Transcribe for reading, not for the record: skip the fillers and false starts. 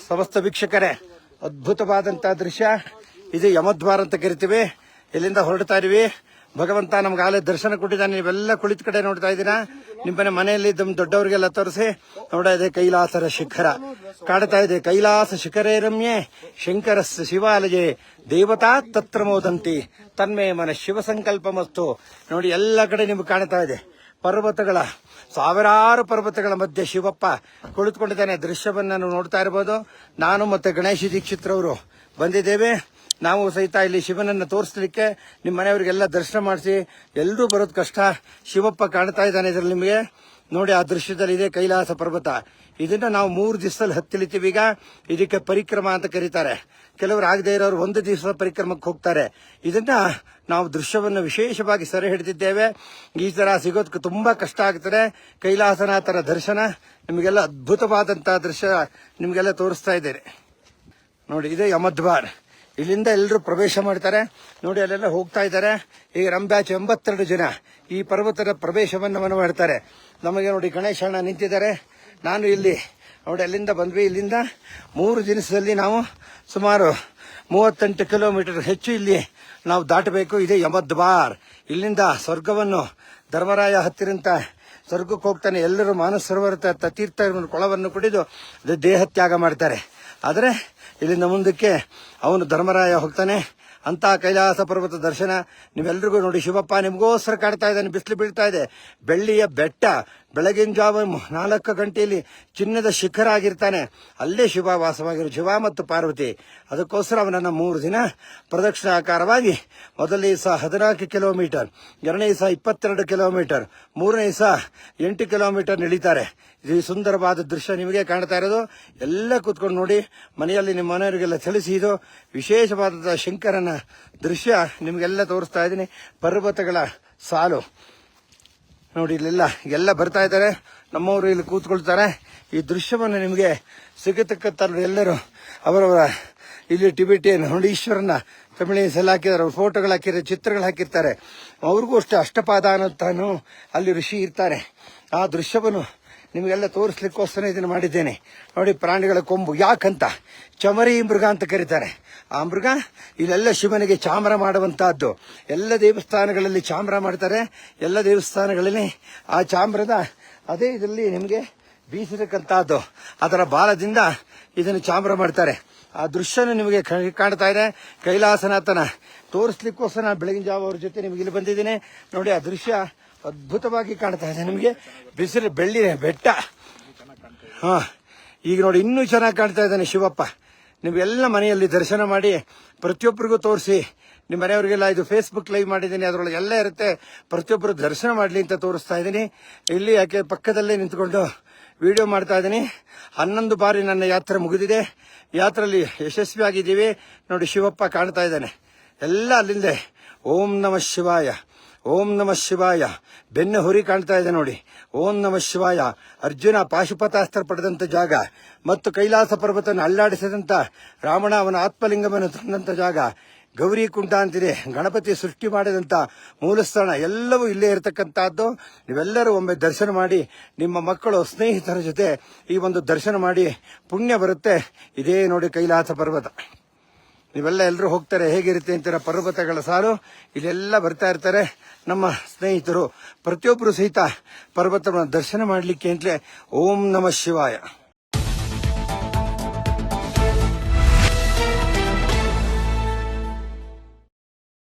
ಸಮಸ್ತ ವೀಕ್ಷಕರೇ, ಅದ್ಭುತವಾದಂತಹ ದೃಶ್ಯ ಇದು. ಯಮದ್ವಾರ ಅಂತ ಕರಿತೀವಿ. ಇಲ್ಲಿಂದ ಹೊರಡ್ತಾ ಇದೀವಿ. ಭಗವಂತ ನಮ್ಗೆ ಆಲೇ ದರ್ಶನ ಕೊಟ್ಟಿದ್ದಾನೆ. ನೀವೆಲ್ಲ ಕುಳಿತ ಕಡೆ ನೋಡ್ತಾ ಇದ್ದೀರಾ. ನಿಮ್ಮನೆ ಮನೆಯಲ್ಲಿ ದೊಡ್ಡವರಿಗೆಲ್ಲ ತೋರಿಸಿ ನೋಡ್ತಾ ಇದೆ. ಕೈಲಾಸರ ಶಿಖರ ಕಾಡ್ತಾ ಇದೆ. ಕೈಲಾಸ ಶಿಖರೇ ರಮ್ಯೆ ಶಂಕರಸ್ಯ ಶಿವಾಲಯೇ ದೇವತಾ ತತ್ರ ಮೋದಂತಿ ತನ್ಮೇ ಮನ ಶಿವ ಸಂಕಲ್ಪ ಮಸ್ತು. ನೋಡಿ, ಎಲ್ಲ ಕಡೆ ನಿಮ್ಗೆ ಕಾಣ್ತಾ ಇದೆ. ಪರ್ವತಗಳ, ಸಾವಿರಾರು ಪರ್ವತಗಳ ಮಧ್ಯೆ ಶಿವಪ್ಪ ಕುಳಿತುಕೊಂಡಿದ್ದಾನೆ. ದೃಶ್ಯವನ್ನು ನಾವು ನೋಡ್ತಾ ಇರಬಹುದು. ನಾನು ಮತ್ತೆ ಗಣೇಶ ದೀಕ್ಷಿತ್ರವರು ಬಂದಿದ್ದೇವೆ. ನಾವು ಸಹಿತ ಇಲ್ಲಿ ಶಿವನನ್ನು ತೋರಿಸಲಿಕ್ಕೆ ನಿಮ್ಮ ಮನೆಯವರಿಗೆಲ್ಲ ದರ್ಶನ ಮಾಡಿಸಿ. ಎಲ್ಲರೂ ಬರೋದು ಕಷ್ಟ. ಶಿವಪ್ಪ ಕಾಣ್ತಾ ಇದ್ದಾನೆ ಇದರಲ್ಲಿ ನಿಮಗೆ. ನೋಡಿ, ಆ ದೃಶ್ಯದಲ್ಲಿ ಇದೆ ಕೈಲಾಸ ಪರ್ವತ. ಇದನ್ನ ನಾವು 3 ದಿವಸದಲ್ಲಿ ಹತ್ತಿಳಿತೀವಿ. ಈಗ ಇದಕ್ಕೆ ಪರಿಕ್ರಮ ಅಂತ ಕರೀತಾರೆ. ಕೆಲವರು ಆಗದೆ ಇರೋರು 1 ದಿವಸ ಪರಿಕ್ರಮಕ್ಕೆ ಹೋಗ್ತಾರೆ. ಇದನ್ನ ನಾವು ದೃಶ್ಯವನ್ನು ವಿಶೇಷವಾಗಿ ಸೆರೆ ಹಿಡಿದಿದ್ದೇವೆ. ಈ ತರ ಸಿಗೋದಕ್ಕೆ ತುಂಬಾ ಕಷ್ಟ ಆಗ್ತದೆ. ಕೈಲಾಸನಾಥರ ದರ್ಶನ ನಿಮಗೆಲ್ಲ ಅದ್ಭುತವಾದಂತಹ ದೃಶ್ಯ ನಿಮಗೆಲ್ಲ ತೋರಿಸ್ತಾ ಇದ್ದೇನೆ. ನೋಡಿ, ಇದೇ ಯಮದ್ವಾರ. ಇಲ್ಲಿಂದ ಎಲ್ಲರೂ ಪ್ರವೇಶ ಮಾಡ್ತಾರೆ. ನೋಡಿ, ಅಲ್ಲೆಲ್ಲ ಹೋಗ್ತಾ ಇದ್ದಾರೆ. ಈಗ ನಮ್ಮ ಬ್ಯಾಚ್ 82 ಜನ ಈ ಪರ್ವತದ ಪ್ರವೇಶವನ್ನು ಮಾಡ್ತಾರೆ. ನಮಗೆ ನೋಡಿ ಗಣೇಶಣ್ಣ ನಿಂತಿದ್ದಾರೆ. ನಾನು ಇಲ್ಲಿ ನೋಡಿ ಅಲ್ಲಿಂದ ಬಂದ್ವಿ. ಇಲ್ಲಿಂದ 3 ದಿವಸದಲ್ಲಿ ನಾವು ಸುಮಾರು 38 ಕಿಲೋಮೀಟರ್ ಹೆಚ್ಚು ಇಲ್ಲಿ ನಾವು ದಾಟಬೇಕು. ಇದೇ ಯಮದ್ವಾರ್. ಇಲ್ಲಿಂದ ಸ್ವರ್ಗವನ್ನು ಧರ್ಮರಾಯ ಹತ್ತಿರಂತ ಸ್ವರ್ಗಕ್ಕೆ ಹೋಗ್ತಾನೆ. ಎಲ್ಲರೂ ಮಾನಸ ಸರೋವರ ತೀರ್ಥ ಕೊಳವನ್ನು ಕುಡಿದು ದೇಹ ತ್ಯಾಗ ಮಾಡ್ತಾರೆ. ಆದರೆ ಇಲ್ಲಿಂದ ಮುಂದಕ್ಕೆ ಅವನು ಧರ್ಮರಾಯ ಹೋಗ್ತಾನೆ. ಅಂತ ಕೈಲಾಸ ಪರ್ವತ ದರ್ಶನ ನೀವೆಲ್ರಿಗೂ ನೋಡಿ. ಶಿವಪ್ಪ ನಿಮಗೋಸ್ಕರ ಕಾಡ್ತಾ ಇದ್ದಾನೆ. ಬಿಸಿಲು ಬೀಳ್ತಾ ಇದೆ. ಬೆಳ್ಳಿಯ ಬೆಟ್ಟ. ಬೆಳಗಿನ ಜಾವ 4 ಗಂಟೆಯಲ್ಲಿ ಚಿನ್ನದ ಶಿಖರ ಆಗಿರ್ತಾನೆ. ಅಲ್ಲೇ ಶಿವ ವಾಸವಾಗಿರು, ಶಿವ ಮತ್ತು ಪಾರ್ವತಿ. ಅದಕ್ಕೋಸ್ಕರ ಅವನನ್ನು 3 ದಿನ ಪ್ರದಕ್ಷಿಣಾಕಾರವಾಗಿ ಮೊದಲನೇ ದಿವಸ 14 ಕಿಲೋಮೀಟರ್, 2ನೇ ದಿವಸ 22 ಕಿಲೋಮೀಟರ್, 3ನೇ ದಿವಸ 8 ಕಿಲೋಮೀಟರ್ ನಡೀತಾರೆ. ಇದು ಸುಂದರವಾದ ದೃಶ್ಯ ನಿಮಗೆ ಕಾಣ್ತಾ ಇರೋದು. ಎಲ್ಲ ಕೂತ್ಕೊಂಡು ನೋಡಿ. ಮನೆಯಲ್ಲಿ ನಿಮ್ಮ ಮನೆಯವರಿಗೆಲ್ಲ ತಿಳಿಸಿ. ಇದು ವಿಶೇಷವಾದ ಶಂಕರನ ದೃಶ್ಯ ನಿಮಗೆಲ್ಲ ತೋರಿಸ್ತಾ ಇದ್ದೀನಿ. ಪರ್ವತಗಳ ಸಾಲು ನೋಡಿ. ಇಲ್ಲೆಲ್ಲ ಎಲ್ಲ ಬರ್ತಾ ಇದ್ದಾರೆ. ನಮ್ಮವರು ಇಲ್ಲಿ ಕೂತ್ಕೊಳ್ತಾರೆ. ಈ ದೃಶ್ಯವನ್ನು ನಿಮಗೆ ಸಿಗತಕ್ಕಂಥ ಎಲ್ಲರೂ ಅವರವರ ಇಲ್ಲಿ ಟಿಬೆಟಿಯನ್ ನೋಡಿ ಈಶ್ವರನ ತಮಿಳಿನ ಸೆಲ್ ಹಾಕಿದ್ದಾರೆ. ಅವ್ರ ಫೋಟೋಗಳು ಹಾಕಿದ್ದಾರೆ, ಚಿತ್ರಗಳು ಹಾಕಿರ್ತಾರೆ. ಅವ್ರಿಗೂ ಅಷ್ಟೇ ಅಷ್ಟಪಾದಾನಂತಾನು ಅಲ್ಲಿ ಋಷಿ ಇರ್ತಾರೆ. ಆ ದೃಶ್ಯವನ್ನು ನಿಮಗೆಲ್ಲ ತೋರಿಸ್ಲಿಕ್ಕೋಸ್ಕರ ಇದನ್ನು ಮಾಡಿದ್ದೇನೆ. ನೋಡಿ, ಪ್ರಾಣಿಗಳ ಕೊಂಬು ಯಾಕಂತ ಚಮರಿ ಮೃಗ ಅಂತ ಕರೀತಾರೆ. ಆ ಮೃಗ ಇಲ್ಲೆಲ್ಲ ಶಿವನಿಗೆ ಚಾಮರ ಮಾಡುವಂತಹದ್ದು. ಎಲ್ಲ ದೇವಸ್ಥಾನಗಳಲ್ಲಿ ಚಾಮರ ಮಾಡ್ತಾರೆ. ಎಲ್ಲ ದೇವಸ್ಥಾನಗಳಲ್ಲಿ ಆ ಚಾಮ್ರದ ಅದೇ ಇದರಲ್ಲಿ ನಿಮಗೆ ಬೀಸಿರತಕ್ಕಂತಹದ್ದು. ಅದರ ಬಾಲದಿಂದ ಇದನ್ನು ಚಾಮರ ಮಾಡ್ತಾರೆ. ಆ ದೃಶ್ಯನೂ ನಿಮಗೆ ಕಾಣ್ತಾ ಇದೆ. ಕೈಲಾಸನಾಥನ ತೋರಿಸ್ಲಿಕ್ಕೋಸ್ಕರ ನಾನು ಬೆಳಗಿನ ಜಾವ ಅವ್ರ ಜೊತೆ ನಿಮಗೆ ಇಲ್ಲಿ ಬಂದಿದ್ದೀನಿ. ನೋಡಿ, ಆ ದೃಶ್ಯ ಅದ್ಭುತವಾಗಿ ಕಾಣ್ತಾ ಇದೆ ನಿಮಗೆ. ಬಿಸಿಲು ಬೆಳ್ಳಿ ಬೆಟ್ಟ. ಈಗ ನೋಡಿ ಇನ್ನೂ ಚೆನ್ನಾಗಿ ಕಾಣ್ತಾ ಇದ್ದಾನೆ ಶಿವಪ್ಪ. ನೀವೆಲ್ಲ ಮನೆಯಲ್ಲಿ ದರ್ಶನ ಮಾಡಿ ಪ್ರತಿಯೊಬ್ಬರಿಗೂ ತೋರಿಸಿ. ನಿಮ್ಮ ಮನೆಯವರಿಗೆಲ್ಲ ಇದು ಫೇಸ್ಬುಕ್ ಲೈವ್ ಮಾಡಿದ್ದೀನಿ. ಅದರೊಳಗೆ ಎಲ್ಲ ಇರುತ್ತೆ. ಪ್ರತಿಯೊಬ್ಬರು ದರ್ಶನ ಮಾಡಲಿ ಅಂತ ತೋರಿಸ್ತಾ ಇದ್ದೀನಿ. ಇಲ್ಲಿ ಯಾಕೆ ಪಕ್ಕದಲ್ಲೇ ನಿಂತ್ಕೊಂಡು ವಿಡಿಯೋ ಮಾಡ್ತಾ ಇದ್ದೀನಿ. 11 ಬಾರಿ ನನ್ನ ಯಾತ್ರೆ ಮುಗಿದಿದೆ. ಯಾತ್ರೆಯಲ್ಲಿ ಯಶಸ್ವಿಯಾಗಿದ್ದೀವಿ. ನೋಡಿ, ಶಿವಪ್ಪ ಕಾಣ್ತಾ ಇದ್ದಾನೆ. ಎಲ್ಲ ಅಲ್ಲಿಂದೆ ಓಂ ನಮಃ ಶಿವಾಯ, ಓಂ ನಮಃ ಶಿವಾಯ. ಬೆನ್ನ ಹುರಿ ಕಾಣ್ತಾ ಇದೆ ನೋಡಿ. ಓಂ ನಮಃ ಶಿವಾಯ. ಅರ್ಜುನ ಪಾಶುಪತಾಸ್ತ್ರ ಪಡೆದಂತ ಜಾಗ ಮತ್ತು ಕೈಲಾಸ ಪರ್ವತವನ್ನು ಅಲ್ಲಾಡಿಸಿದಂತ ರಾವಣ ಅವನ ಆತ್ಮಲಿಂಗವನ್ನು ತಂದಂತ ಜಾಗ. ಗೌರಿ ಕುಂಡ ಅಂತಿದೆ. ಗಣಪತಿ ಸೃಷ್ಟಿ ಮಾಡಿದಂತ ಮೂಲಸ್ಥಾನ ಎಲ್ಲವೂ ಇಲ್ಲೇ ಇರತಕ್ಕಂತಹದ್ದು. ನೀವೆಲ್ಲರೂ ಒಮ್ಮೆ ದರ್ಶನ ಮಾಡಿ ನಿಮ್ಮ ಮಕ್ಕಳು ಸ್ನೇಹಿತರ ಜೊತೆ ಈ ಒಂದು ದರ್ಶನ ಮಾಡಿ ಪುಣ್ಯ ಬರುತ್ತೆ. ಇದೇ ನೋಡಿ ಕೈಲಾಸ ಪರ್ವತ. ನೀವೆಲ್ಲ ಎಲ್ಲರೂ ಹೋಗ್ತಾರೆ. ಹೇಗಿರುತ್ತೆ ಅಂತೀರ ಪರ್ವತಗಳ ಸಾಲು. ಇಲ್ಲೆಲ್ಲ ಬರ್ತಾ ಇರ್ತಾರೆ ನಮ್ಮ ಸ್ನೇಹಿತರು. ಪ್ರತಿಯೊಬ್ಬರು ಸಹಿತ ಪರ್ವತವನ್ನು ದರ್ಶನ ಮಾಡಲಿಕ್ಕೆ ಅಂತಲೇ ಓಂ ನಮಃ ಶಿವಾಯ.